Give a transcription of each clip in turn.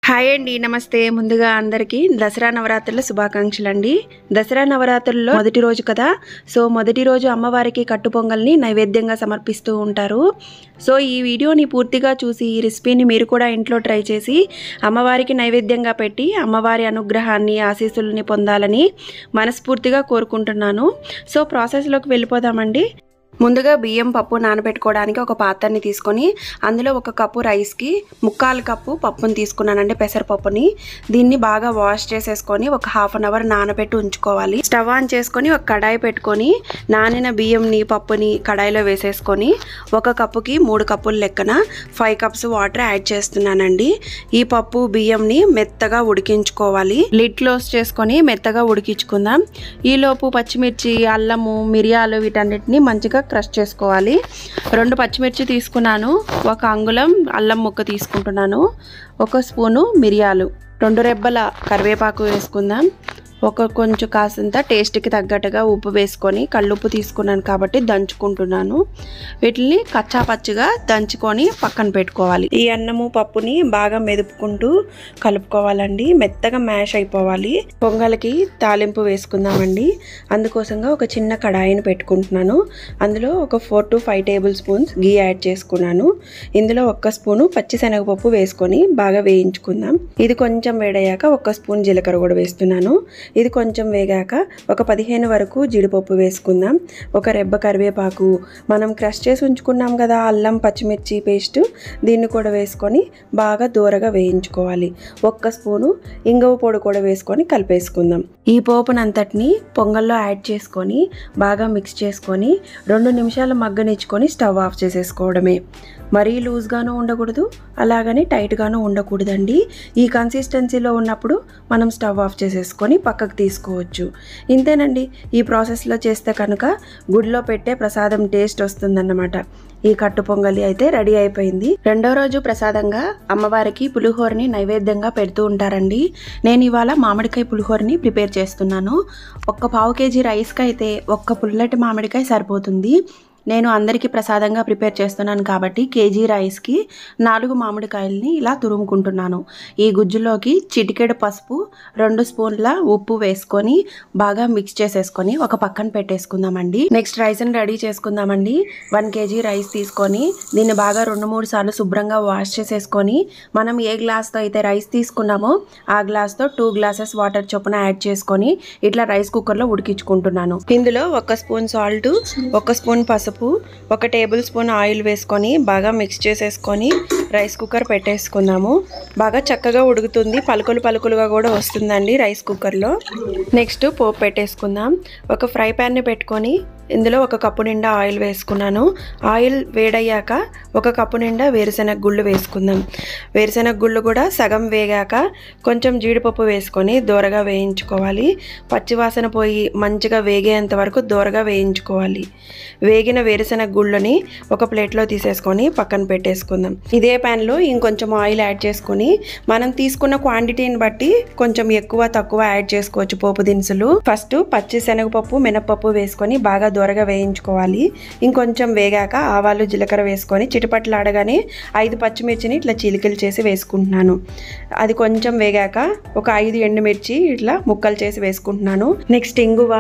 Hi అండి, నమస్తే. ముందుగా అందరికీ దసరా నవరాత్రుల శుభాకాంక్షలు అండి. దసరా నవరాత్రుల్లో మొదటి రోజు కదా, సో మొదటి రోజు అమ్మవారికి కట్టు పొంగల్ని నైవేద్యంగా సమర్పిస్తూ ఉంటారు. సో ఈ వీడియోని పూర్తిగా చూసి ఈ రెసిపీని మీరు కూడా ఇంట్లో ట్రై చేసి అమ్మవారికి నైవేద్యంగా పెట్టి అమ్మవారి అనుగ్రహాన్ని ఆశీస్సులని పొందాలని మనస్ఫూర్తిగా కోరుకుంటున్నాను. సో ప్రాసెస్లోకి వెళ్ళిపోదామండి. ముందుగా బియ్యం పప్పు నానబెట్టుకోవడానికి ఒక పాత్రని తీసుకొని అందులో ఒక కప్పు రైస్కి 1/4 కప్పు పప్పుని తీసుకున్నానండి, పెసరపప్పుని. దీన్ని బాగా వాష్ చేసేసుకొని ఒక హాఫ్ అన్ అవర్ నానబెట్టి ఉంచుకోవాలి. స్టవ్ ఆన్ చేసుకొని ఒక కడాయి పెట్టుకొని నానిన బియ్యంని పప్పుని కడాయిలో వేసేసుకొని ఒక కప్పుకి 3 కప్పుల లెక్కన 5 కప్స్ వాటర్ యాడ్ చేస్తున్నానండి. ఈ పప్పు బియ్యంని మెత్తగా ఉడికించుకోవాలి. లిడ్ క్లోజ్ చేసుకొని మెత్తగా ఉడికించుకుందాం. ఈలోపు పచ్చిమిర్చి, అల్లము, మిరియాలు వీటన్నిటిని మంచిగా క్రష్ చేసుకోవాలి. 2 పచ్చిమిర్చి తీసుకున్నాను, 1 అంగుళం అల్లం ముక్క తీసుకుంటున్నాను, 1 స్పూను మిరియాలు, 2 రెబ్బల కరివేపాకు వేసుకుందాం. కొంచెం కాసింత టేస్ట్కి తగ్గట్టుగా ఉప్పు వేసుకొని, కళ్ళుప్పు తీసుకున్నాను కాబట్టి దంచుకుంటున్నాను. వీటిని కచ్చా పచ్చిగా దంచుకొని పక్కన పెట్టుకోవాలి. ఈ అన్నము పప్పుని బాగా మెదుపుకుంటూ కలుపుకోవాలండి, మెత్తగా మ్యాష్ అయిపోవాలి. పొంగల్కి తాలింపు వేసుకుందామండి. అందుకోసంగా ఒక చిన్న కడాయిని పెట్టుకుంటున్నాను. అందులో ఒక 4 to 5 table spoons ghee add చేసుకున్నాను. ఇందులో 1 స్పూను పచ్చిశనగపప్పు వేసుకొని బాగా వేయించుకుందాం. ఇది కొంచెం వేడయ్యాక 1 స్పూన్ జీలకర్ర కూడా వేస్తున్నాను. ఇది కొంచెం వేగాక ఒక 15 వరకు జీడిపప్పు వేసుకుందాం. 1 రెబ్బ కరివేపాకు, మనం క్రష్ చేసి ఉంచుకున్నాం కదా అల్లం పచ్చిమిర్చి పేస్ట్, దీన్ని కూడా వేసుకొని బాగా దూరగా వేయించుకోవాలి. 1 స్పూను ఇంగువ పొడి కూడా వేసుకొని కలిపేసుకుందాం. ఈ పోపునంతటిని పొంగల్లో యాడ్ చేసుకొని బాగా మిక్స్ చేసుకొని 2 నిమిషాలు మగ్గనిచ్చుకొని స్టవ్ ఆఫ్ చేసేసుకోవడమే. మరీ లూజ్గాను ఉండకూడదు, అలాగని టైట్గాను ఉండకూడదండి. ఈ కన్సిస్టెన్సీలో ఉన్నప్పుడు మనం స్టవ్ ఆఫ్ చేసేసుకొని పక్కకు తీసుకోవచ్చు. ఇంతేనండి. ఈ ప్రాసెస్లో చేస్తే కనుక గుడిలో పెట్టే ప్రసాదం టేస్ట్ వస్తుందన్నమాట. ఈ కట్టు పొంగలి అయితే రెడీ అయిపోయింది. 2వ రోజు ప్రసాదంగా అమ్మవారికి పులిహోరని నైవేద్యంగా పెడుతూ ఉంటారండి. నేను ఇవాళ మామిడికాయ పులిహోరని ప్రిపేర్ చేస్తున్నాను. 1 పావు కేజీ రైస్కి అయితే 1 పుల్లటి మామిడికాయ సరిపోతుంది. నేను అందరికీ ప్రసాదంగా ప్రిపేర్ చేస్తున్నాను కాబట్టి కేజీ రైస్కి 4 మామిడికాయలని ఇలా తురుముకుంటున్నాను. ఈ గుజ్జులోకి చిటికెడు పసుపు, 2 స్పూన్ల ఉప్పు వేసుకొని బాగా మిక్స్ చేసేసుకొని ఒక పక్కన పెట్టేసుకుందామండి. నెక్స్ట్ రైస్ని రెడీ చేసుకుందామండి. 1 కేజీ రైస్ తీసుకొని దీన్ని బాగా 2-3 సార్లు శుభ్రంగా వాష్ చేసేసుకొని మనం ఏ గ్లాస్తో అయితే రైస్ తీసుకున్నామో ఆ గ్లాస్తో 2 గ్లాసెస్ వాటర్ చొప్పున యాడ్ చేసుకొని ఇట్లా రైస్ కుక్కర్లో ఉడికించుకుంటున్నాను. ఇందులో 1 స్పూన్ సాల్ట్, 1 స్పూన్ పసుపు, 1 టేబుల్ స్పూన్ ఆయిల్ వేసుకొని బాగా మిక్స్ చేసేసుకొని రైస్ కుక్కర్ పెట్టేసుకుందాము. బాగా చక్కగా ఉడుకుతుంది, పలుకులుగా కూడా వస్తుందండి రైస్ కుక్కర్లో. నెక్స్ట్ పోపు పెట్టేసుకుందాం. ఒక ఫ్రై ప్యాన్ని పెట్టుకొని ఇందులో 1 కప్పు నిండా ఆయిల్ వేసుకున్నాను. ఆయిల్ వేడయ్యాక 1 కప్పు నిండా వేరుశెనగ గుళ్ళు వేసుకుందాం. వేరుశెనగ గుళ్ళు కూడా సగం వేగాక కొంచెం జీడిపప్పు వేసుకొని దూరగా వేయించుకోవాలి. పచ్చివాసన పోయి మంచిగా వేగేంత వరకు దూరగా వేయించుకోవాలి. వేగిన వేరుశెనగ గుళ్ళని ఒక ప్లేట్లో తీసేసుకొని పక్కన పెట్టేసుకుందాం. ఇదే ప్యాన్లో ఇంకొంచెం ఆయిల్ యాడ్ చేసుకొని మనం తీసుకున్న క్వాంటిటీని బట్టి కొంచెం ఎక్కువ తక్కువ యాడ్ చేసుకోవచ్చు పోపు దినుసులు. ఫస్ట్ పచ్చి శనగపప్పు, మినపప్పు వేసుకొని బాగా దూరగా వేయించుకోవాలి. ఇంకొంచెం వేగాక ఆవాలు, జీలకర్ర వేసుకొని చిటపట్లాడగానే 5 పచ్చిమిర్చిని ఇట్లా చీలికలు చేసి వేసుకుంటున్నాను. అది కొంచెం వేగాక ఒక 5 ఎండుమిర్చి ఇట్లా ముక్కలు చేసి వేసుకుంటున్నాను. నెక్స్ట్ ఇంగువ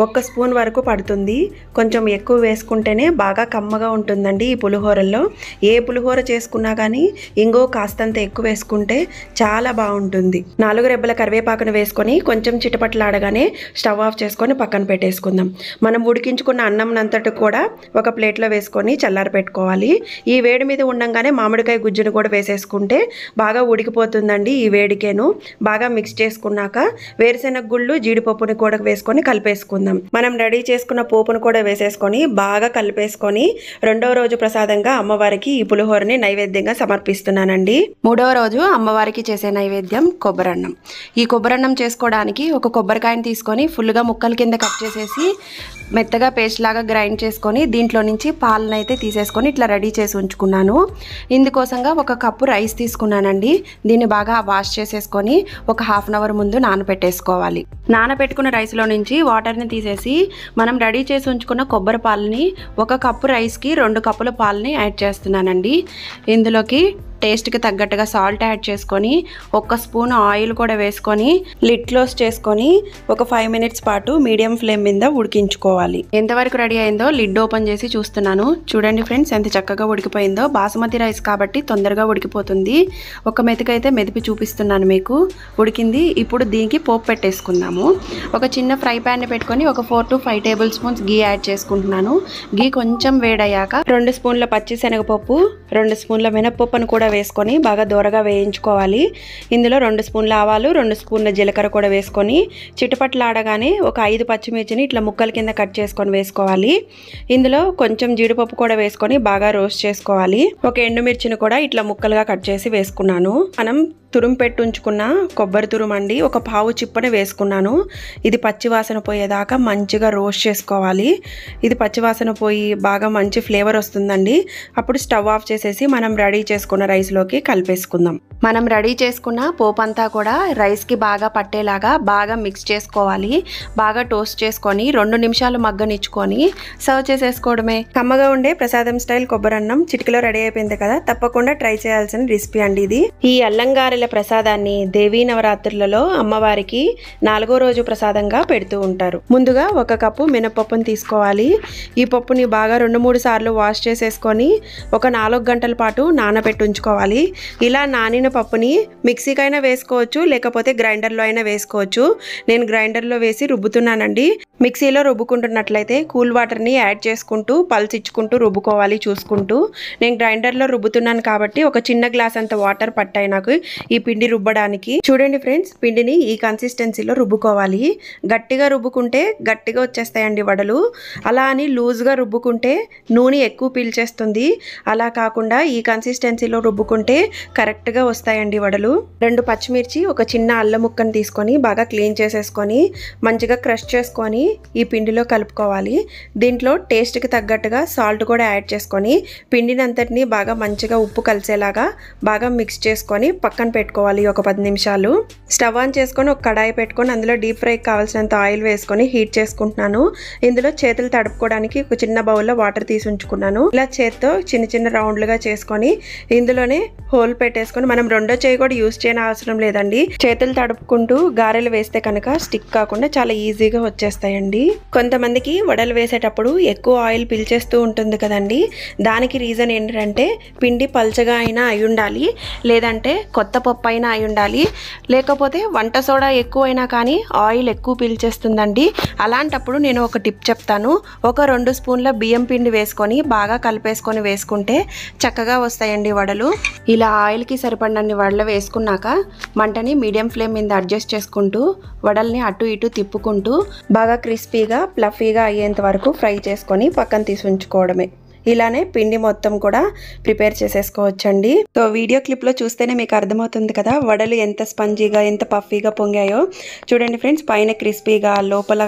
1 స్పూన్ వరకు పడుతుంది. కొంచెం ఎక్కువ వేసుకుంటేనే బాగా కమ్మగా ఉంటుందండి ఈ పులిహోరల్లో. ఏ పులిహోర చేసుకున్నా కానీ ఇంగువ కాస్తంత ఎక్కువ వేసుకుంటే చాలా బాగుంటుంది. 4 రెబ్బల కరివేపాకును వేసుకొని కొంచెం చిటపట్లాడగానే స్టవ్ ఆఫ్ చేసుకొని పక్కన పెట్టేసుకుందాం. మనం ఉడికించుకున్న అన్నం అంతటి కూడా ఒక ప్లేట్లో వేసుకొని చల్లారి పెట్టుకోవాలి. ఈ వేడి మీద ఉండంగానే మామిడికాయ గుజ్జును కూడా వేసేసుకుంటే బాగా ఉడికిపోతుందండి. ఈ వేడికేను బాగా మిక్స్ చేసుకున్నాక వేరుశెనగ గుళ్ళు, జీడిపప్పుని కూడా వేసుకొని కలిపేసుకుందాం. మనం రెడీ చేసుకున్న పోపును కూడా వేసేసుకొని బాగా కలిపేసుకొని 2వ రోజు ప్రసాదంగా అమ్మవారికి ఈ పులిహోరని నైవేద్యంగా సమర్పిస్తున్నానండి. 3వ రోజు అమ్మవారికి చేసే నైవేద్యం కొబ్బరన్నం. ఈ కొబ్బరన్నం చేసుకోవడానికి ఒక కొబ్బరికాయని తీసుకొని ఫుల్గా ముక్కల కింద కట్ చేసేసి మెత్తగా పేస్ట్ లాగా గ్రైండ్ చేసుకొని దీంట్లో నుంచి పాలను అయితే తీసేసుకొని ఇట్లా రెడీ చేసి ఉంచుకున్నాను. ఇందుకోసంగా 1 కప్పు రైస్ తీసుకున్నానండి. దీన్ని బాగా వాష్ చేసేసుకొని ఒక హాఫ్ అన్ అవర్ ముందు నానబెట్టేసుకోవాలి. నానబెట్టుకున్న రైస్లో నుంచి వాటర్ని తీసేసి మనం రెడీ చేసి ఉంచుకున్న కొబ్బరి పాలని 1 కప్పు రైస్కి 2 కప్పుల పాలని యాడ్ చేస్తున్నానండి. ఇందులోకి టేస్ట్కి తగ్గట్టుగా సాల్ట్ యాడ్ చేసుకొని 1 స్పూన్ ఆయిల్ కూడా వేసుకొని లిడ్ క్లోజ్ చేసుకొని ఒక 5 మినిట్స్ పాటు మీడియం ఫ్లేమ్ మీద ఉడికించుకోవాలి. ఎంతవరకు రెడీ అయిందో లిడ్ ఓపెన్ చేసి చూస్తున్నాను. చూడండి ఫ్రెండ్స్ ఎంత చక్కగా ఉడికిపోయిందో. బాసుమతి రైస్ కాబట్టి తొందరగా ఉడికిపోతుంది. ఒక మెతుకైతే మెదిపి చూపిస్తున్నాను మీకు. ఉడికింది. ఇప్పుడు దీనికి పోపు పెట్టేసుకుందాము. ఒక చిన్న ఫ్రై ప్యాన్ పెట్టుకొని ఒక 4 to 5 table spoons ghee add చేసుకుంటున్నాను. గీ కొంచెం వేడయ్యాక 2 స్పూన్ల పచ్చిశనగపప్పు, 2 స్పూన్ల మినపప్పును కూడా వేసుకొని బాగా దోరగా వేయించుకోవాలి. ఇందులో 2 స్పూన్ల ఆవాలు, 2 స్పూన్ల జీలకర్ర కూడా వేసుకొని చిటపట్లాడగానే ఒక 5 పచ్చిమిర్చిని ఇట్లా ముక్కల కింద కట్ చేసుకొని వేసుకోవాలి. ఇందులో కొంచెం జీడిపప్పు కూడా వేసుకొని బాగా రోస్ట్ చేసుకోవాలి. ఒక ఎండుమిర్చిని కూడా ఇట్లా ముక్కలుగా కట్ చేసి వేసుకున్నాను. మనం తురుము పెట్టి ఉంచుకున్న కొబ్బరి తురుము అండి ఒక పావు చిప్పని వేసుకున్నాను. ఇది పచ్చివాసన పోయేదాకా మంచిగా రోస్ట్ చేసుకోవాలి. ఇది పచ్చివాసన పోయి బాగా మంచి ఫ్లేవర్ వస్తుందండి. అప్పుడు స్టవ్ ఆఫ్ చేసేసి మనం రెడీ చేసుకున్న రైస్లోకి కలిపేసుకుందాం. మనం రెడీ చేసుకున్న పోపు అంతా కూడా రైస్కి బాగా పట్టేలాగా బాగా మిక్స్ చేసుకోవాలి. బాగా టోస్ట్ చేసుకొని 2 నిమిషాలు మగ్గనిచ్చుకొని సర్వ్ చేసేసుకోవడమే. కమ్మగా ఉండే ప్రసాదం స్టైల్ కొబ్బరన్నం చిటికలో రెడీ అయిపోయింది కదా. తప్పకుండా ట్రై చేయాల్సిన రెసిపీ అండి ఇది. ఈ అల్లంగారెల ప్రసాదాన్ని దేవీ నవరాత్రులలో అమ్మవారికి 4వ రోజు ప్రసాదంగా పెడుతూ ఉంటారు. ముందుగా 1 కప్పు మినపప్పును తీసుకోవాలి. ఈ పప్పుని బాగా 2-3 సార్లు వాష్ చేసేసుకొని ఒక 4 గంటల పాటు నానబెట్టి ఉంచుకోవాలి. ఇలా నానిన పప్పుని మిక్సీకైనా వేసుకోవచ్చు, లేకపోతే గ్రైండర్లో అయినా వేసుకోవచ్చు. నేను గ్రైండర్లో వేసి రుబ్బుతున్నానండి. మిక్సీలో రుబ్బుకుంటున్నట్లయితే కూల్ వాటర్ని యాడ్ చేసుకుంటూ పల్స్ ఇచ్చుకుంటూ రుబ్బుకోవాలి చూసుకుంటూ. నేను గ్రైండర్లో రుబ్బుతున్నాను కాబట్టి ఒక చిన్న గ్లాస్ అంత వాటర్ పట్టాయి నాకు ఈ పిండి రుబ్బడానికి. చూడండి ఫ్రెండ్స్, పిండిని ఈ కన్సిస్టెన్సీలో రుబ్బుకోవాలి. గట్టిగా రుబ్బుకుంటే గట్టిగా వచ్చేస్తాయండి వడలు. అలా అని లూజ్గా రుబ్బుకుంటే నూనె ఎక్కువ పీల్చేస్తుంది. అలా కాకుండా ఈ కన్సిస్టెన్సీలో రుబ్బుకుంటే కరెక్ట్గా వస్తాయండి వడలు. 2 పచ్చిమిర్చి, ఒక చిన్న అల్లం ముక్కను తీసుకొని బాగా క్లీన్ చేసేసుకొని మంచిగా క్రష్ చేసుకొని ఈ పిండిలో కలుపుకోవాలి. దీంట్లో టేస్ట్కి తగ్గట్టుగా సాల్ట్ కూడా యాడ్ చేసుకొని పిండిని అంతటిని బాగా మంచిగా ఉప్పు కలిసేలాగా బాగా మిక్స్ చేసుకొని పక్కన పెట్టుకోవాలి ఒక 10 నిమిషాలు. స్టవ్ ఆన్ చేసుకొని ఒక కడాయి పెట్టుకొని అందులో డీప్ ఫ్రైకి కావాల్సినంత ఆయిల్ వేసుకొని హీట్ చేసుకుంటున్నాను. ఇందులో చేతులు తడుపుకోవడానికి ఒక చిన్న బౌల్లో వాటర్ తీసి ఉంచుకున్నాను. ఇలా చేత్తో చిన్న చిన్న రౌండ్లుగా చేసుకొని ఇందులోనే హోల్ పెట్టేసుకొని మనం రెండో చేయి కూడా యూజ్ చేయని అవసరం లేదండి. చేతులు తడుపుకుంటూ గారెలు వేస్తే కనుక స్టిక్ కాకుండా చాలా ఈజీగా వచ్చేస్తాయండి. కొంతమందికి వడలు వేసేటప్పుడు ఎక్కువ ఆయిల్ పీల్చేస్తూ ఉంటుంది కదండి. దానికి రీజన్ ఏంటంటే పిండి పల్చగా అయినా అయి ఉండాలి, లేదంటే కొత్త పప్పు అయినా అయి ఉండాలి, లేకపోతే వంట సోడా ఎక్కువైనా కానీ ఆయిల్ ఎక్కువ పీల్చేస్తుందండి. అలాంటప్పుడు నేను ఒక టిప్ చెప్తాను. ఒక 2 స్పూన్ల బియ్యం పిండి వేసుకొని బాగా కలిపేసుకొని వేసుకుంటే చక్కగా వస్తాయండి వడలు. ఇలా ఆయిల్కి సరిపడినన్ని వడలు వేసుకున్నాక మంటని మీడియం ఫ్లేమ్ మీద అడ్జస్ట్ చేసుకుంటూ వడల్ని అటు ఇటు తిప్పుకుంటూ బాగా క్రిస్పీగా ఫ్లఫీగా అయ్యేంత వరకు ఫ్రై చేసుకొని పక్కన తీసి ఉంచుకోవడమే. ఇలానే పిండి మొత్తం కూడా ప్రిపేర్ చేసేసుకోవచ్చండి. సో వీడియో క్లిప్లో చూస్తేనే మీకు అర్థమవుతుంది కదా వడలు ఎంత స్పంజీగా ఎంత పఫీగా పొంగాయో. చూడండి ఫ్రెండ్స్, పైన క్రిస్పీగా లోపల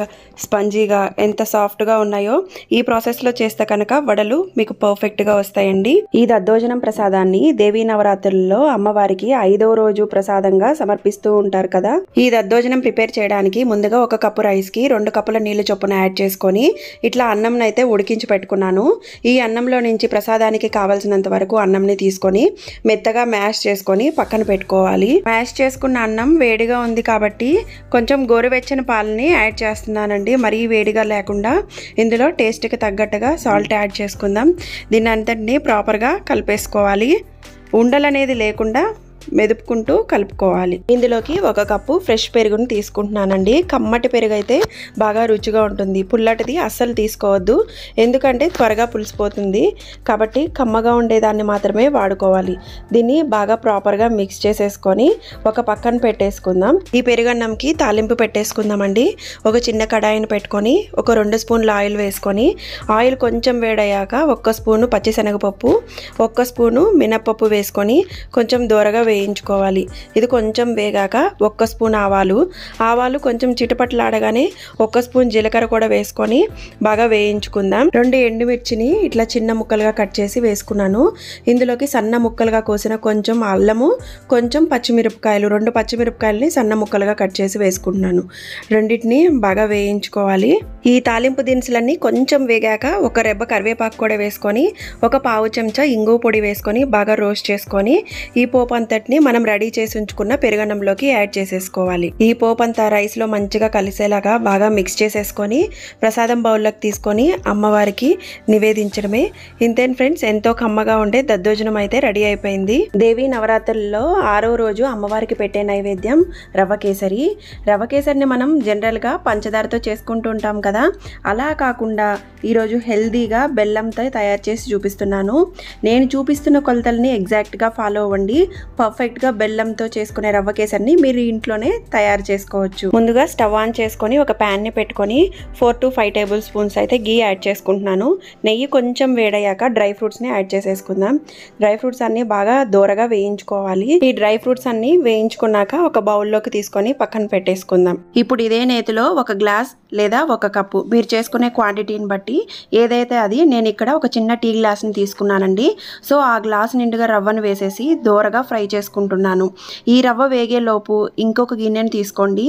స్పంజీగా ఎంత సాఫ్ట్గా ఉన్నాయో. ఈ ప్రాసెస్లో చేస్తే కనుక వడలు మీకు పర్ఫెక్ట్గా వస్తాయండి. ఈ దద్దోజనం ప్రసాదాన్ని దేవీ నవరాత్రులలో అమ్మవారికి 5వ రోజు ప్రసాదంగా సమర్పిస్తూ ఉంటారు కదా. ఈ దద్దోజనం ప్రిపేర్ చేయడానికి ముందుగా 1 కప్పు రైస్కి 2 కప్పుల నీళ్లు చొప్పున యాడ్ చేసుకొని ఇట్లా అన్నం అయితే ఉడికించి పెట్టుకున్నాను. ఈ అన్నంలో నుంచి ప్రసాదానికి కావాల్సినంత వరకు అన్నంని తీసుకొని మెత్తగా మ్యాష్ చేసుకొని పక్కన పెట్టుకోవాలి. మ్యాష్ చేసుకున్న అన్నం వేడిగా ఉంది కాబట్టి కొంచెం గోరువెచ్చని పాలని యాడ్ చేస్తున్నానండి. మరీ వేడిగా లేకుండా ఇందులో టేస్ట్కి తగ్గట్టుగా సాల్ట్ యాడ్ చేసుకుందాం. దీన్ని అంతటిని ప్రాపర్గా కలిపేసుకోవాలి. ఉండలనేది లేకుండా మెదుపుకుంటూ కలుపుకోవాలి. ఇందులోకి 1 కప్పు ఫ్రెష్ పెరుగుని తీసుకుంటున్నానండి. కమ్మటి పెరుగు అయితే బాగా రుచిగా ఉంటుంది. పుల్లటిది అస్సలు తీసుకోవద్దు, ఎందుకంటే త్వరగా పులిసిపోతుంది. కాబట్టి కమ్మగా ఉండేదాన్ని మాత్రమే వాడుకోవాలి. దీన్ని బాగా ప్రాపర్గా మిక్స్ చేసేసుకొని ఒక పక్కన పెట్టేసుకుందాం. ఈ పెరుగన్నంకి తాలింపు పెట్టేసుకుందామండి. ఒక చిన్న కడాయిని పెట్టుకొని ఒక 2 స్పూన్ల ఆయిల్ వేసుకొని ఆయిల్ కొంచెం వేడయ్యాక 1 స్పూను పచ్చిశనగపప్పు, 1 స్పూను మినపప్పు వేసుకొని కొంచెం దూరగా వేయించుకోవాలి. ఇది కొంచెం వేగాక 1 స్పూన్ ఆవాలు కొంచెం చిటపట్లాడగానే 1 స్పూన్ జీలకర్ర కూడా వేసుకొని బాగా వేయించుకుందాం. 2 ఎండుమిర్చిని ఇట్లా చిన్న ముక్కలుగా కట్ చేసి వేసుకున్నాను. ఇందులోకి సన్న ముక్కలుగా కోసిన కొంచెం అల్లము, కొంచెం పచ్చిమిరపకాయలు, 2 పచ్చిమిరపకాయలని సన్న ముక్కలుగా కట్ చేసి వేసుకుంటున్నాను. రెండింటిని బాగా వేయించుకోవాలి. ఈ తాలింపు దినుసులన్నీ కొంచెం వేగాక 1 రెబ్బ కరివేపాకు కూడా వేసుకొని 1 పావు చెంచా ఇంగువ పొడి వేసుకొని బాగా రోస్ట్ చేసుకొని ఈ పోపు అంతటిని మనం రెడీ చేసి ఉంచుకున్న పెరుగన్నంలోకి యాడ్ చేసేసుకోవాలి. ఈ పోపు అంతా రైస్లో మంచిగా కలిసేలాగా బాగా మిక్స్ చేసేసుకొని ప్రసాదం బౌల్లోకి తీసుకొని అమ్మవారికి నివేదించడమే. ఇంతేం ఫ్రెండ్స్, ఎంతో కమ్మగా ఉండే దద్దోజనం అయితే రెడీ అయిపోయింది. దేవి నవరాత్రుల్లో 6వ రోజు అమ్మవారికి పెట్టే నైవేద్యం రవ్వ కేసరి. రవ్వ కేసరిని మనం జనరల్గా పంచదారతో చేసుకుంటూ ఉంటాం కదా, అలా కాకుండా ఈరోజు హెల్దీగా బెల్లంతో తయారు చేసి చూపిస్తున్నాను. నేను చూపిస్తున్న కొలతల్ని ఎగ్జాక్ట్గా ఫాలో అవ్వండి. పర్ఫెక్ట్గా బెల్లంతో చేసుకునే రవ్వ కేసరిని మీరు ఇంట్లోనే తయారు చేసుకోవచ్చు. ముందుగా స్టవ్ ఆన్ చేసుకొని ఒక ప్యాన్ని పెట్టుకొని 4 to 5 టేబుల్ స్పూన్స్ అయితే గీ యాడ్ చేసుకుంటున్నాను. నెయ్యి కొంచెం వేడయ్యాక డ్రై ఫ్రూట్స్ని యాడ్ చేసేసుకుందాం. డ్రై ఫ్రూట్స్ అన్ని బాగా దోరగా వేయించుకోవాలి. ఈ డ్రై ఫ్రూట్స్ అన్ని వేయించుకున్నాక ఒక బౌల్లోకి తీసుకొని పక్కన పెట్టేసుకుందాం. ఇప్పుడు ఇదే నేతిలో 1 గ్లాస్ లేదా 1 కప్పు మీరు చేసుకునే క్వాంటిటీని బట్టి ఏదైతే అది, నేను ఇక్కడ ఒక చిన్న టీ గ్లాస్ని తీసుకున్నానండి. సో ఆ గ్లాస్ నిండుగా రవ్వను వేసేసి దోరగా ఫ్రై చేసుకుంటున్నాను. ఈ రవ్వ వేగేలోపు ఇంకొక గిన్నెని తీసుకోండి.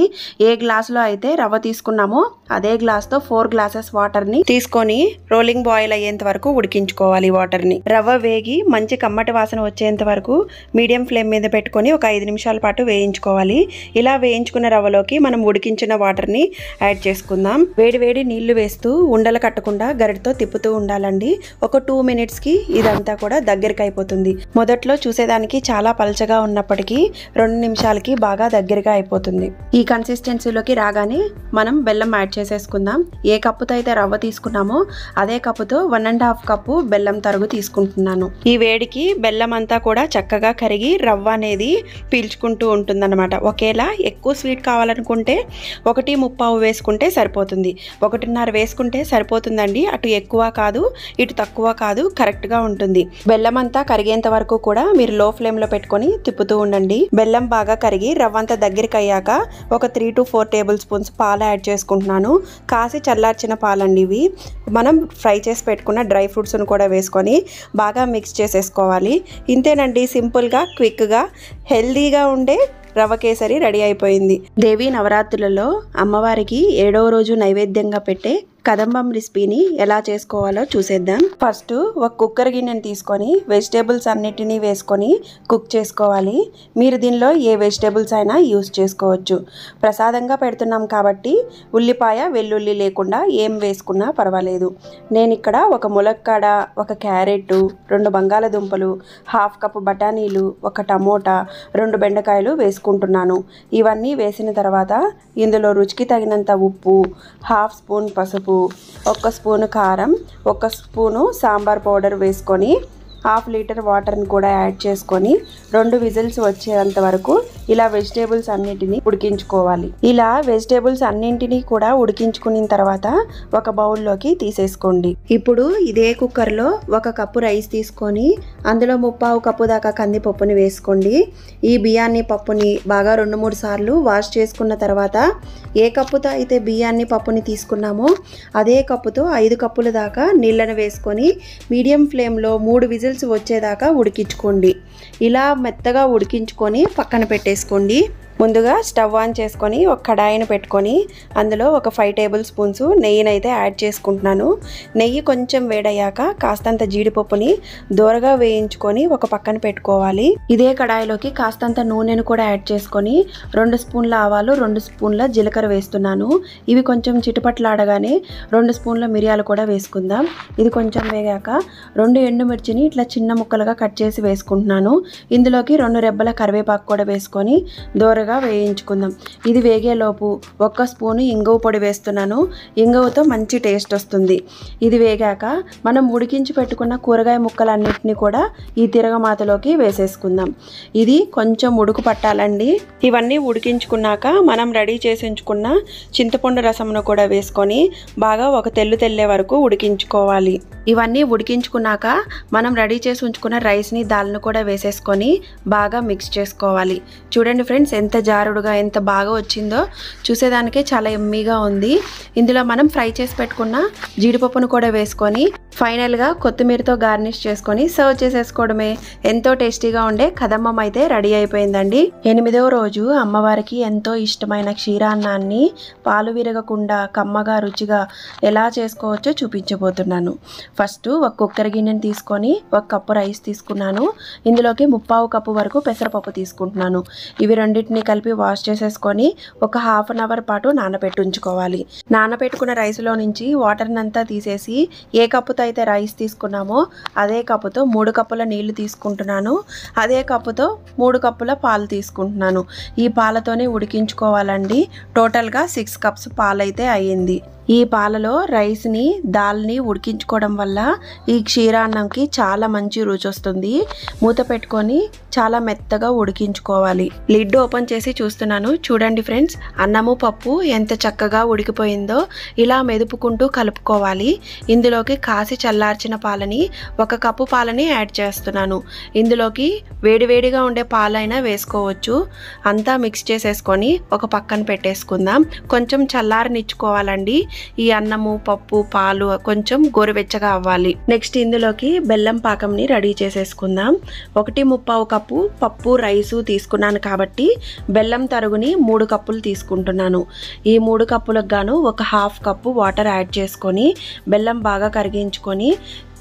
ఏ గ్లాసులో అయితే రవ్వ తీసుకున్నామో అదే గ్లాస్తో 4 గ్లాసెస్ వాటర్ని తీసుకొని రోలింగ్ బాయిల్ అయ్యేంత వరకు ఉడికించుకోవాలి. వాటర్ని రవ్వ వేగి మంచి కమ్మటి వాసన వచ్చేంత వరకు మీడియం ఫ్లేమ్ మీద పెట్టుకొని ఒక 5 నిమిషాల పాటు వేయించుకోవాలి. ఇలా వేయించుకున్న రవ్వలోకి మనం ఉడికించిన వాటర్ని యాడ్ చేసుకుందాం. వేడి నీళ్లు వేస్తూ ఉండలు కట్టకుండా గరిటతో తిప్పుతూ ఉండాలండి. ఒక 2 మినిట్స్కి ఇదంతా కూడా దగ్గరికి అయిపోతుంది. మొదట్లో చూసేదానికి చాలా పలచగా ఉన్నప్పటికీ 2 నిమిషాలకి బాగా దగ్గరగా అయిపోతుంది. ఈ కన్సిస్టెన్సీలోకి రాగానే మనం బెల్లం యాడ్ చేసేసుకుందాం. ఏ కప్పుతో అయితే రవ్వ తీసుకున్నామో అదే కప్పుతో 1.5 కప్పు బెల్లం తరుగు తీసుకుంటున్నాను. ఈ వేడికి బెల్లం అంతా కూడా చక్కగా కరిగి రవ్వ అనేది పీల్చుకుంటూ ఉంటుందన్నమాట. ఒకేలా ఎక్కువ స్వీట్ కావాలనుకుంటే 1.25 వేసుకుంటే సరిపోతుంది. 1.5 వేసుకుంటే సరిపోతుందండి. అటు ఎక్కువ కాదు, ఇటు తక్కువ కాదు, కరెక్ట్గా ఉంటుంది. బెల్లం అంతా కరిగేంత వరకు కూడా మీరు లో ఫ్లేమ్లో పెట్టుకొని తిప్పుతూ ఉండండి. బెల్లం బాగా కరిగి రవ్వ అంతా దగ్గరికి అయ్యాక ఒక 3 to 4 టేబుల్ స్పూన్స్ పాలు యాడ్ చేసుకుంటున్నాను. కాసి చల్లార్చిన పాలండి ఇవి. మనం ఫ్రై చేసి పెట్టుకున్న డ్రై ఫ్రూట్స్ను కూడా వేసుకొని బాగా మిక్స్ చేసేసుకోవాలి. ఇంతేనండి, సింపుల్గా క్విక్గా హెల్దీగా ఉండే రవ్వ కేసరి రెడీ అయిపోయింది. దేవి నవరాత్రులలో అమ్మవారికి 7వ రోజు నైవేద్యంగా పెట్టే కదంబం రెసిపీని ఎలా చేసుకోవాలో చూసేద్దాం. ఫస్ట్ ఒక కుక్కర్ గిన్నెని తీసుకొని వెజిటేబుల్స్ అన్నిటినీ వేసుకొని కుక్ చేసుకోవాలి. మీరు దీనిలో ఏ వెజిటేబుల్స్ అయినా యూస్ చేసుకోవచ్చు. ప్రసాదంగా పెడుతున్నాం కాబట్టి ఉల్లిపాయ వెల్లుల్లి లేకుండా ఏం వేసుకున్నా పర్వాలేదు. నేను ఇక్కడ 1 ములక్కాడ, 1 క్యారెట్, 2 బంగాళదుంపలు, 1/2 కప్పు బఠానీలు, 1 టమోటా, 2 బెండకాయలు వేసుకుంటున్నాను. ఇవన్నీ వేసిన తర్వాత ఇందులో రుచికి తగినంత ఉప్పు, 1/2 స్పూన్ పసుపు, 1 స్పూను కారం, 1 స్పూను సాంబార్ పౌడర్ వేసుకొని 1/2 లీటర్ వాటర్ని కూడా యాడ్ చేసుకొని 2 విజిల్స్ వచ్చేంత వరకు ఇలా వెజిటేబుల్స్ అన్నింటినీ ఉడికించుకోవాలి. ఇలా వెజిటేబుల్స్ అన్నింటినీ కూడా ఉడికించుకున్న తర్వాత ఒక బౌల్లోకి తీసేసుకోండి. ఇప్పుడు ఇదే కుక్కర్లో 1 కప్పు రైస్ తీసుకొని అందులో 3/4 కప్పు దాకా కందిపప్పుని వేసుకోండి. ఈ బియ్యాన్ని పప్పుని బాగా 2-3 సార్లు వాష్ చేసుకున్న తర్వాత ఏ కప్పుతో అయితే బియ్యాన్ని పప్పుని తీసుకున్నామో అదే కప్పుతో 5 కప్పుల దాకా నీళ్ళను వేసుకొని మీడియం ఫ్లేమ్లో 3 విజిల్స్ వచ్చేదాకా ఉడికించుకోండి. ఇలా మెత్తగా ఉడికించుకొని పక్కన పెట్టేసుకోండి. ముందుగా స్టవ్ ఆన్ చేసుకొని ఒక కడాయిని పెట్టుకొని అందులో ఒక 5 టేబుల్ స్పూన్స్ నెయ్యినైతే యాడ్ చేసుకుంటున్నాను. నెయ్యి కొంచెం వేడయ్యాక కాస్తంత జీడిపప్పుని దోరగా వేయించుకొని ఒక పక్కన పెట్టుకోవాలి. ఇదే కడాయిలోకి కాస్తంత నూనెను కూడా యాడ్ చేసుకొని 2 స్పూన్ల ఆవాలు, 2 స్పూన్ల జీలకర్ర వేస్తున్నాను. ఇవి కొంచెం చిటపట్లాడగానే 2 స్పూన్ల మిరియాలు కూడా వేసుకుందాం. ఇది కొంచెం వేగాక 2 ఎండుమిర్చిని ఇట్లా చిన్న ముక్కలుగా కట్ చేసి వేసుకుంటున్నాను. ఇందులోకి 2 రెబ్బల కరివేపాకు కూడా వేసుకొని దోరగా దోరగా వేయించుకుందాం. ఇది వేగేలోపు 1 స్పూను ఇంగువ పొడి వేస్తున్నాను. ఇంగువతో మంచి టేస్ట్ వస్తుంది. ఇది వేగాక మనం ఉడికించి పెట్టుకున్న కూరగాయ ముక్కలన్నిటిని కూడా ఈ తిరగమాతలోకి వేసేసుకుందాం. ఇది కొంచెం ఉడుకు పట్టాలండి. ఇవన్నీ ఉడికించుకున్నాక మనం రెడీ చేసి ఉంచుకున్న చింతపండు రసమును కూడా వేసుకొని బాగా ఒక తెల్లు తెల్లే వరకు ఉడికించుకోవాలి. ఇవన్నీ ఉడికించుకున్నాక మనం రెడీ చేసి ఉంచుకున్న రైస్ని దాల్ను కూడా వేసేసుకొని బాగా మిక్స్ చేసుకోవాలి. చూడండి ఫ్రెండ్స్, ఎంత జారుడుగా ఎంత బాగా వచ్చిందో చూసేదానికే చాలా ఎమ్మీగా ఉంది. ఇందులో మనం ఫ్రై చేసి పెట్టుకున్న జీడిపప్పును కూడా వేసుకొని ఫైనల్గా కొత్తిమీరతో గార్నిష్ చేసుకొని సర్వ్ చేసేసుకోవడమే. ఎంతో టేస్టీగా ఉండే కదమ్మం అయితే రెడీ అయిపోయిందండి. 8వ రోజు అమ్మవారికి ఎంతో ఇష్టమైన క్షీరాన్నాన్ని పాలు విరగకుండా కమ్మగా రుచిగా ఎలా చేసుకోవచ్చో చూపించబోతున్నాను. ఫస్ట్ ఒక కుక్కర్ గిన్నెని తీసుకొని 1 కప్పు రైస్ తీసుకున్నాను. ఇందులోకి 1/2 కప్పు వరకు పెసరపప్పు తీసుకుంటున్నాను. ఇవి రెండింటిని కలిపి వాష్ చేసేసుకొని ఒక ½ అన్ అవర్ పాటు నానబెట్టి ఉంచుకోవాలి. నానబెట్టుకున్న రైస్లో నుంచి వాటర్ని అంతా తీసేసి ఏ కప్పుతో అయితే రైస్ తీసుకున్నామో అదే కప్పుతో 3 కప్పుల నీళ్లు తీసుకుంటున్నాను. అదే కప్పుతో 3 కప్పుల పాలు తీసుకుంటున్నాను. ఈ పాలతోనే ఉడికించుకోవాలండి. టోటల్గా 6 కప్స్ పాలైతే అయ్యింది. ఈ పాలలో రైస్ని దాల్ని ఉడికించుకోవడం వల్ల ఈ క్షీరాన్నంకి చాలా మంచి రుచి వస్తుంది. మూత పెట్టుకొని చాలా మెత్తగా ఉడికించుకోవాలి. లిడ్ ఓపెన్ చేసి చూస్తున్నాను. చూడండి ఫ్రెండ్స్, అన్నము పప్పు ఎంత చక్కగా ఉడికిపోయిందో. ఇలా మెదుపుకుంటూ కలుపుకోవాలి. ఇందులోకి కాసి చల్లార్చిన పాలని 1 కప్పు పాలని యాడ్ చేస్తున్నాను. ఇందులోకి వేడివేడిగా ఉండే పాలైనా వేసుకోవచ్చు. అంతా మిక్స్ చేసేసుకొని ఒక పక్కన పెట్టేసుకుందాం. కొంచెం చల్లారనిచ్చుకోవాలండి. ఈ అన్నము పప్పు పాలు కొంచెం గోరువెచ్చగా అవ్వాలి. నెక్స్ట్ ఇందులోకి బెల్లం పాకంని రెడీ చేసేసుకుందాం. 1/3 కప్పు పప్పు రైసు తీసుకున్నాను కాబట్టి బెల్లం తరుగుని 3 కప్పులు తీసుకుంటున్నాను. ఈ 3 కప్పులకు గాను ఒక ½ కప్పు వాటర్ యాడ్ చేసుకొని బెల్లం బాగా కరిగించుకొని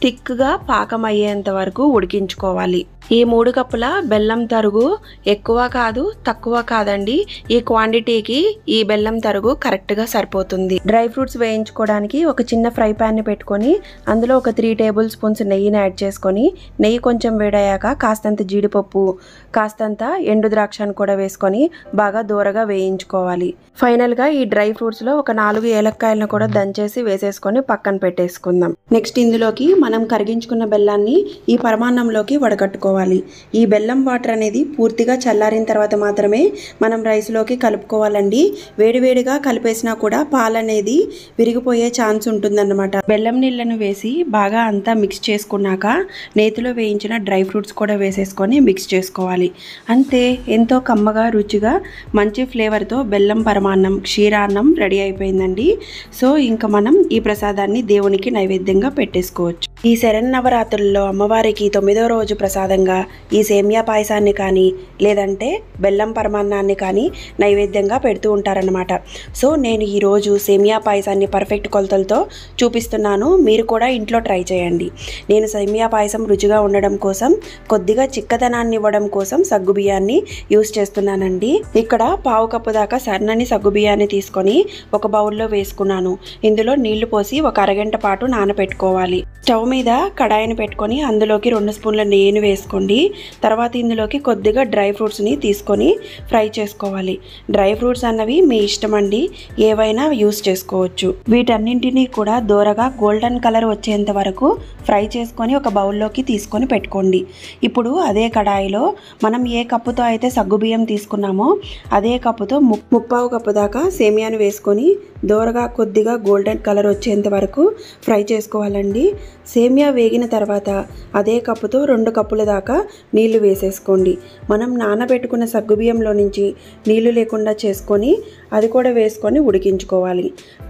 థిక్గా పాకం అయ్యేంత వరకు ఉడికించుకోవాలి. ఈ 3 కప్పుల బెల్లం తరుగు ఎక్కువ కాదు తక్కువ కాదండి. ఈ క్వాంటిటీకి ఈ బెల్లం తరుగు కరెక్ట్గా సరిపోతుంది. డ్రై ఫ్రూట్స్ వేయించుకోవడానికి ఒక చిన్న ఫ్రై ప్యాన్ని పెట్టుకొని అందులో ఒక 3 టేబుల్ స్పూన్స్ నెయ్యిని యాడ్ చేసుకొని నెయ్యి కొంచెం వేడయ్యాక కాస్తంత జీడిపప్పు కాస్తంత ఎండు ద్రాక్షను కూడా వేసుకొని బాగా దూరగా వేయించుకోవాలి. ఫైనల్గా ఈ డ్రై ఫ్రూట్స్లో ఒక 4 ఏలక్కాయలను కూడా దంచేసి వేసేసుకొని పక్కన పెట్టేసుకుందాం. నెక్స్ట్ ఇందులోకి మనం కరిగించుకున్న బెల్లాన్ని ఈ పరమాన్నంలోకి వడకట్టుకోవాలి. ఈ బెల్లం వాటర్ అనేది పూర్తిగా చల్లారిన తర్వాత మాత్రమే మనం రైస్లోకి కలుపుకోవాలండి. వేడివేడిగా కలిపేసినా కూడా పాలు అనేది విరిగిపోయే ఛాన్స్ ఉంటుందన్నమాట. బెల్లం నీళ్ళను వేసి బాగా అంతా మిక్స్ చేసుకున్నాక నేతిలో వేయించిన డ్రై ఫ్రూట్స్ కూడా వేసేసుకొని మిక్స్ చేసుకోవాలి. అంతే, ఎంతో కమ్మగా రుచిగా మంచి ఫ్లేవర్తో బెల్లం పరమాన్నం క్షీరాన్నం రెడీ అయిపోయిందండి. సో ఇంకా మనం ఈ ప్రసాదాన్ని దేవునికి నైవేద్యంగా పెట్టేసుకోవచ్చు. ఈ శరన్నవరాత్రుల్లో అమ్మవారికి 9వ రోజు ప్రసాదంగా ఈ సేమియా పాయసాన్ని కానీ లేదంటే బెల్లం పరమాన్నాన్ని కానీ నైవేద్యంగా పెడుతూ ఉంటారనమాట. సో నేను ఈరోజు సేమియా పాయసాన్ని పర్ఫెక్ట్ కొలతలతో చూపిస్తున్నాను. మీరు కూడా ఇంట్లో ట్రై చేయండి. నేను సేమియా పాయసం రుచిగా ఉండడం కోసం కొద్దిగా చిక్కదనాన్ని ఇవ్వడం కోసం సగ్గుబియ్యాన్ని యూస్ చేస్తున్నానండి. ఇక్కడ 1/2 కప్పు దాకా సన్నని సగ్గుబియ్యాన్ని తీసుకొని ఒక బౌల్లో వేసుకున్నాను. ఇందులో నీళ్లు పోసి ఒక అరగంట పాటు నానబెట్టుకోవాలి. స్టవ్ మీద కడాయిని పెట్టుకొని అందులోకి 2 స్పూన్ల నెయ్యిని వేసుకోండి. తర్వాత ఇందులోకి కొద్దిగా డ్రై ఫ్రూట్స్ని తీసుకొని ఫ్రై చేసుకోవాలి. డ్రై ఫ్రూట్స్ అన్నవి మీ ఇష్టం అండి, ఏవైనా యూస్ చేసుకోవచ్చు. వీటన్నింటినీ కూడా దూరగా గోల్డెన్ కలర్ వచ్చేంత వరకు ఫ్రై చేసుకొని ఒక బౌల్లోకి తీసుకొని పెట్టుకోండి. ఇప్పుడు అదే కడాయిలో మనం ఏ కప్పుతో అయితే సగ్గుబియ్యం తీసుకున్నామో అదే కప్పుతో 1/2 కప్పు దాకా సేమియాను వేసుకొని దూరగా కొద్దిగా గోల్డెన్ కలర్ వచ్చేంత వరకు ఫ్రై చేసుకోవాలండి. సేమియా వేగిన తర్వాత అదే కప్పుతో 2 కప్పుల దాకా నీళ్లు వేసేసుకోండి. మనం నానబెట్టుకున్న సగ్గుబియ్యంలో నుంచి నీళ్లు లేకుండా చేసుకొని అది కూడా వేసుకొని ఉడికించుకోవాలి.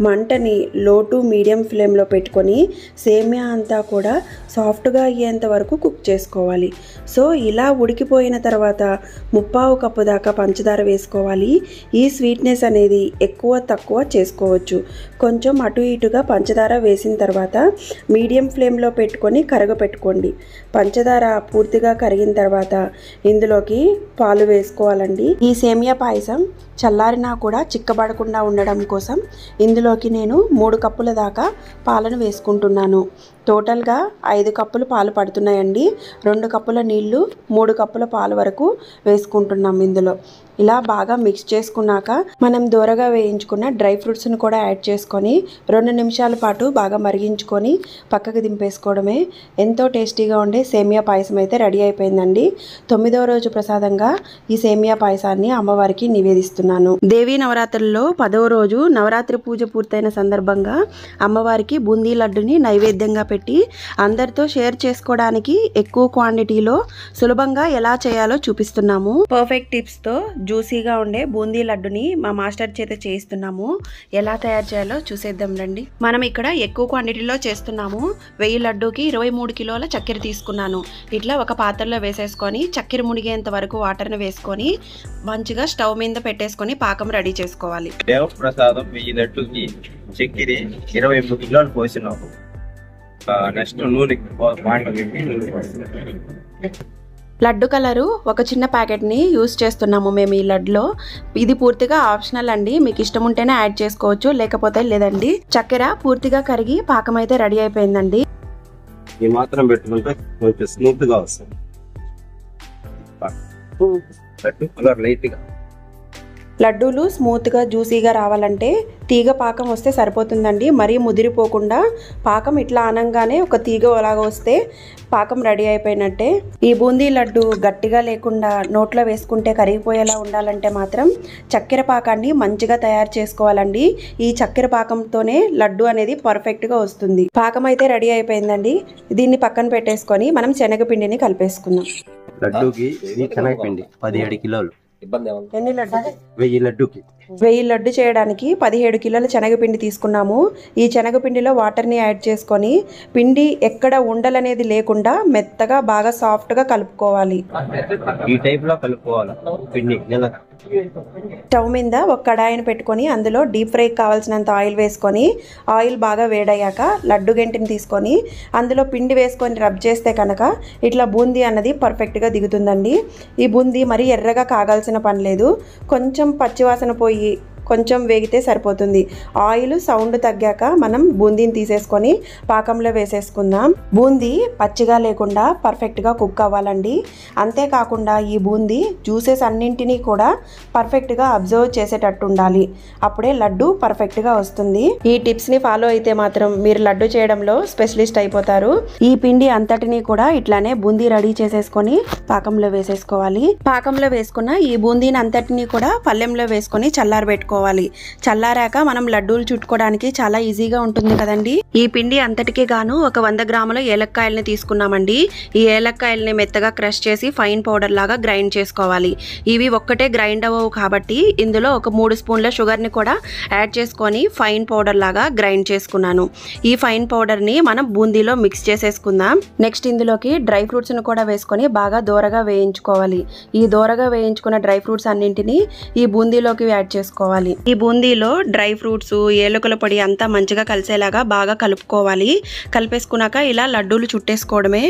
మంటని లో టు మీడియం ఫ్లేమ్లో పెట్టుకొని సేమియా అంతా కూడా సాఫ్ట్గా అయ్యేంత వరకు కుక్ చేసుకోవాలి. సో ఇలా ఉడికిపోయిన తర్వాత 1/2 కప్పు దాకా పంచదార వేసుకోవాలి. ఈ స్వీట్నెస్ అనేది ఎక్కువ తక్కువ చేసుకోవచ్చు. కొంచెం అటు ఇటుగా పంచదార వేసిన తర్వాత మీడియం ఫ్లేమ్లో పెట్టుకొని కరగపెట్టుకోండి. పంచదార పూర్తిగా కరిగిన తర్వాత ఇందులోకి పాలు వేసుకోవాలండి. ఈ సేమియా పాయసం చల్లారినా కూడా చిక్కబడకుండా ఉండడం కోసం ఇందులోకి నేను 3 కప్పుల దాకా పాలను వేసుకుంటున్నాను. టోటల్గా 5 కప్పులు పాలు పడుతున్నాయండి. 2 కప్పుల నీళ్లు 3 కప్పుల పాలు వరకు వేసుకుంటున్నాం ఇందులో. ఇలా బాగా మిక్స్ చేసుకున్నాక మనం దూరగా వేయించుకున్న డ్రై ఫ్రూట్స్ని కూడా యాడ్ చేసుకొని 2 నిమిషాల పాటు బాగా మరిగించుకొని పక్కకు దింపేసుకోవడమే. ఎంతో టేస్టీగా ఉండే సేమియా పాయసం అయితే రెడీ అయిపోయిందండి. 9వ రోజు ప్రసాదంగా ఈ సేమియా పాయసాన్ని అమ్మవారికి నివేదిస్తున్నాను. దేవీ నవరాత్రుల్లో 10వ రోజు నవరాత్రి పూజ పూర్తయిన సందర్భంగా అమ్మవారికి బూందీ లడ్డుని నైవేద్యంగా పెట్టి అందరితో షేర్ చేసుకోవడానికి ఎక్కువ క్వాంటిటీలో సులభంగా ఎలా చేయాలో చూపిస్తున్నాము. పర్ఫెక్ట్ టిప్స్తో జ్యూసీగా ఉండే బూందీ లడ్డుని మా మాస్టర్ చేత చేయిస్తున్నాము. ఎలా తయారు చేయాలో చూసేద్దాం రండి. మనం ఇక్కడ ఎక్కువ క్వాంటిటీలో చేస్తున్నాము. 1000 లడ్డూకి 23 కిలోల చక్కెర తీసుకున్నాను. ఇట్లా ఒక పాత్రలో వేసేసుకొని చక్కెర మునిగేంత వరకు వాటర్ని వేసుకొని మంచిగా స్టవ్ మీద పెట్టేసుకొని పాకం రెడీ చేసుకోవాలి. ప్రసాదం 1000 లడ్డూకి చక్కెర 23 కిలోలు పోసినాము. నెక్స్ట్ నూనె లడ్డు కలరు ఒక చిన్న ప్యాకెట్ని యూస్ చేస్తున్నాము మేము ఈ లడ్డులో. ఇది పూర్తిగా ఆప్షనల్ అండి. మీకు ఇష్టం ఉంటేనే యాడ్ చేసుకోవచ్చు, లేకపోతే లేదండి. చక్కెర పూర్తిగా కరిగి పాకం అయితే రెడీ అయిపోయిందండి. ఈ మాత్రం పెట్టుకుంటే కొంచెం స్మూత్ గా వస్తుంది. లడ్డూలు స్మూత్గా జ్యూసీగా రావాలంటే తీగ పాకం వస్తే సరిపోతుందండి. మరీ ముదిరిపోకుండా పాకం ఇట్లా ఆనంగానే ఒక తీగ అలాగా వస్తే పాకం రెడీ అయిపోయినట్టే. ఈ బూందీ లడ్డు గట్టిగా లేకుండా నోట్లో వేసుకుంటే కరిగిపోయేలా ఉండాలంటే మాత్రం చక్కెర పాకాన్ని మంచిగా తయారు చేసుకోవాలండి. ఈ చక్కెర పాకంతోనే లడ్డు అనేది పర్ఫెక్ట్గా వస్తుంది. పాకం అయితే రెడీ అయిపోయిందండి. దీన్ని పక్కన పెట్టేసుకొని మనం శనగపిండిని కలిపేసుకుందాం. లడ్డూకి శనగపిండి 17 కిలోలు. ఎన్ని లడ్డు? 1000 లడ్డూకి 1000 లడ్డు చేయడానికి 17 కిలోల శనగపిండి తీసుకున్నాము. ఈ శనగపిండిలో వాటర్ని యాడ్ చేసుకొని పిండి ఎక్కడ ఉండలనేది లేకుండా మెత్తగా బాగా సాఫ్ట్గా కలుపుకోవాలి. ఈ టైప్ లో కలుపుకోవాలి పిండి. స్టవ్ మీద ఒక కడాయిని పెట్టుకొని అందులో డీప్ ఫ్రైకి కావాల్సినంత ఆయిల్ వేసుకొని ఆయిల్ బాగా వేడయ్యాక లడ్డు గంటిని తీసుకొని అందులో పిండి వేసుకొని రబ్ చేస్తే కనుక ఇట్లా బూందీ అన్నది పర్ఫెక్ట్గా దిగుతుందండి. ఈ బూందీ మరి ఎర్రగా కాగాల్సిన పని లేదు. కొంచెం పచ్చివాసన పోయి కొంచెం వేగితే సరిపోతుంది. ఆయిల్ సౌండ్ తగ్గాక మనం బూందీని తీసేసుకొని పాకంలో వేసేసుకుందాం. బూందీ పచ్చిగా లేకుండా పర్ఫెక్ట్గా కుక్ అవ్వాలండి. అంతేకాకుండా ఈ బూందీ జ్యూసెస్ అన్నింటినీ కూడా పర్ఫెక్ట్గా అబ్జర్వ్ చేసేటట్టు ఉండాలి. అప్పుడే లడ్డు పర్ఫెక్ట్గా వస్తుంది. ఈ టిప్స్ని ఫాలో అయితే మాత్రం మీరు లడ్డు చేయడంలో స్పెషలిస్ట్ అయిపోతారు. ఈ పిండి అంతటినీ కూడా ఇట్లానే బూందీ రెడీ చేసేసుకొని పాకంలో వేసేసుకోవాలి. పాకంలో వేసుకున్న ఈ బూందీని అంతటినీ కూడా పళ్ళెంలో వేసుకొని చల్లారబెట్టుకోవాలి. చల్లారాక మనం లడ్డూలు చుట్టుకోవడానికి చాలా ఈజీగా ఉంటుంది కదండి. ఈ పిండి అంతటికి గాను ఒక 100 గ్రాముల ఏలక్కాయలని తీసుకున్నామండి. ఈ ఏలక్కాయలని మెత్తగా క్రష్ చేసి ఫైన్ పౌడర్ లాగా గ్రైండ్ చేసుకోవాలి. ఇవి ఒక్కటే గ్రైండ్ అవ్వవు కాబట్టి ఇందులో ఒక 3 స్పూన్ల షుగర్ని కూడా యాడ్ చేసుకొని ఫైన్ పౌడర్ లాగా గ్రైండ్ చేసుకున్నాను. ఈ ఫైన్ పౌడర్ని మనం బూందీలో మిక్స్ చేసేసుకుందాం. నెక్స్ట్ ఇందులోకి డ్రై ఫ్రూట్స్ని కూడా వేసుకొని బాగా దోరగా వేయించుకోవాలి. ఈ దోరగా వేయించుకున్న డ్రై ఫ్రూట్స్ అన్నింటినీ ఈ బూందీలోకి యాడ్ చేసుకోవాలి. ఈ బూందీలో డ్రై ఫ్రూట్స్ ఏలకుల పొడి అంతా మంచిగా కలిసేలాగా బాగా కలుపుకోవాలి. కలిపేసుకున్నాక ఇలా లడ్డూలు చుట్టేసుకోవడమే.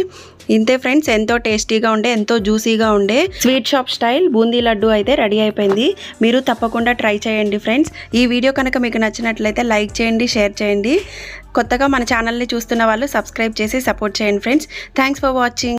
ఇంతే ఫ్రెండ్స్, ఎంతో టేస్టీగా ఉండే ఎంతో జ్యూసీగా ఉండే sweet shop style boondi laddu అయితే రెడీ అయిపోయింది. మీరు తప్పకుండా ట్రై చేయండి ఫ్రెండ్స్. ఈ వీడియో కనుక మీకు నచ్చినట్లయితే లైక్ చేయండి, షేర్ చేయండి. కొత్తగా మన ఛానల్ని చూస్తున్న వాళ్ళు సబ్స్క్రైబ్ చేసి సపోర్ట్ చేయండి ఫ్రెండ్స్. Thanks for watching.